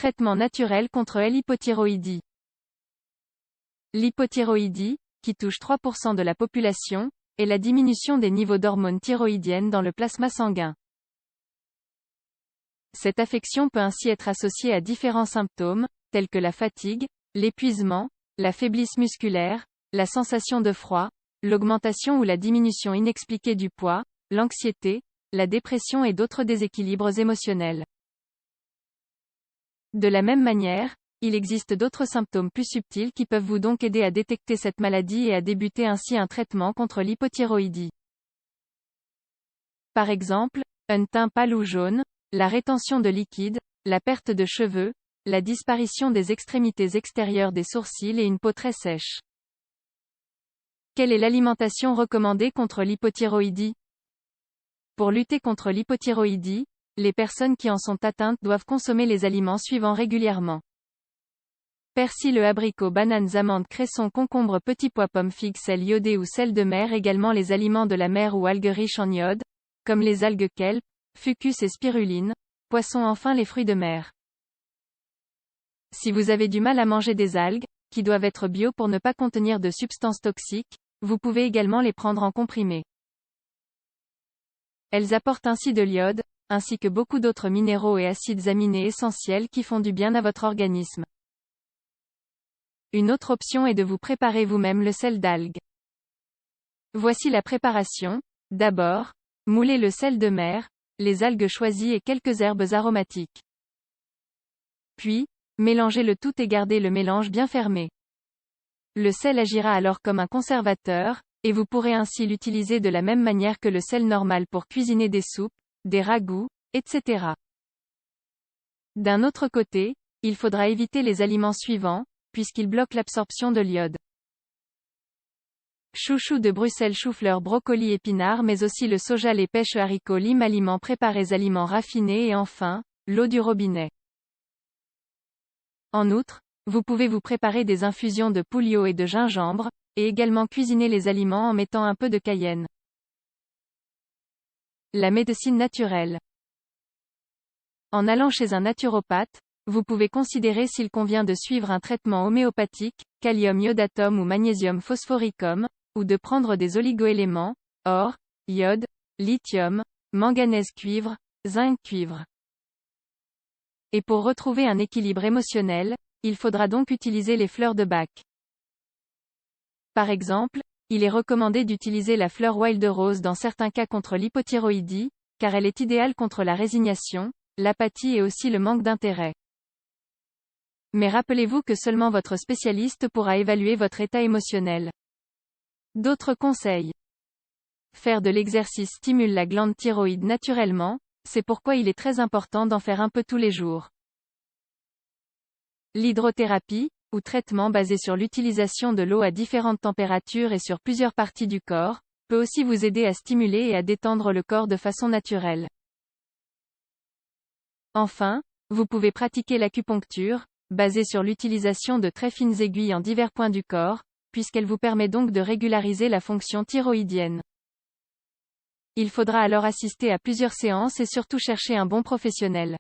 Traitement naturel contre l'hypothyroïdie. L'hypothyroïdie, qui touche 3% de la population, est la diminution des niveaux d'hormones thyroïdiennes dans le plasma sanguin. Cette affection peut ainsi être associée à différents symptômes, tels que la fatigue, l'épuisement, la faiblesse musculaire, la sensation de froid, l'augmentation ou la diminution inexpliquée du poids, l'anxiété, la dépression et d'autres déséquilibres émotionnels. De la même manière, il existe d'autres symptômes plus subtils qui peuvent vous donc aider à détecter cette maladie et à débuter ainsi un traitement contre l'hypothyroïdie. Par exemple, un teint pâle ou jaune, la rétention de liquide, la perte de cheveux, la disparition des extrémités extérieures des sourcils et une peau très sèche. Quelle est l'alimentation recommandée contre l'hypothyroïdie? Pour lutter contre l'hypothyroïdie, les personnes qui en sont atteintes doivent consommer les aliments suivants régulièrement. Persil, abricot, bananes, amandes, cressons, concombres, petits pois, pommes, figues, sel iodé ou sel de mer. Également les aliments de la mer ou algues riches en iode, comme les algues kelp, fucus et spiruline, poissons. Enfin les fruits de mer. Si vous avez du mal à manger des algues, qui doivent être bio pour ne pas contenir de substances toxiques, vous pouvez également les prendre en comprimé. Elles apportent ainsi de l'iode, ainsi que beaucoup d'autres minéraux et acides aminés essentiels qui font du bien à votre organisme. Une autre option est de vous préparer vous-même le sel d'algues. Voici la préparation. D'abord, moulez le sel de mer, les algues choisies et quelques herbes aromatiques. Puis, mélangez le tout et gardez le mélange bien fermé. Le sel agira alors comme un conservateur, et vous pourrez ainsi l'utiliser de la même manière que le sel normal pour cuisiner des soupes, des ragoûts, etc. D'un autre côté, il faudra éviter les aliments suivants, puisqu'ils bloquent l'absorption de l'iode. Chouchou de Bruxelles, chou-fleur, brocoli, épinards, mais aussi le soja, les pêches, haricots, limes, aliments préparés, aliments raffinés et enfin, l'eau du robinet. En outre, vous pouvez vous préparer des infusions de pouliot et de gingembre, et également cuisiner les aliments en mettant un peu de cayenne. La médecine naturelle. En allant chez un naturopathe, vous pouvez considérer s'il convient de suivre un traitement homéopathique, kalium iodatum ou magnésium phosphoricum, ou de prendre des oligoéléments, or, iode, lithium, manganèse cuivre, zinc cuivre. Et pour retrouver un équilibre émotionnel, il faudra donc utiliser les fleurs de Bach. Par exemple, il est recommandé d'utiliser la fleur wild rose dans certains cas contre l'hypothyroïdie, car elle est idéale contre la résignation, l'apathie et aussi le manque d'intérêt. Mais rappelez-vous que seulement votre spécialiste pourra évaluer votre état émotionnel. D'autres conseils. Faire de l'exercice stimule la glande thyroïde naturellement, c'est pourquoi il est très important d'en faire un peu tous les jours. L'hydrothérapie, ou traitement basé sur l'utilisation de l'eau à différentes températures et sur plusieurs parties du corps, peut aussi vous aider à stimuler et à détendre le corps de façon naturelle. Enfin, vous pouvez pratiquer l'acupuncture, basée sur l'utilisation de très fines aiguilles en divers points du corps, puisqu'elle vous permet donc de régulariser la fonction thyroïdienne. Il faudra alors assister à plusieurs séances et surtout chercher un bon professionnel.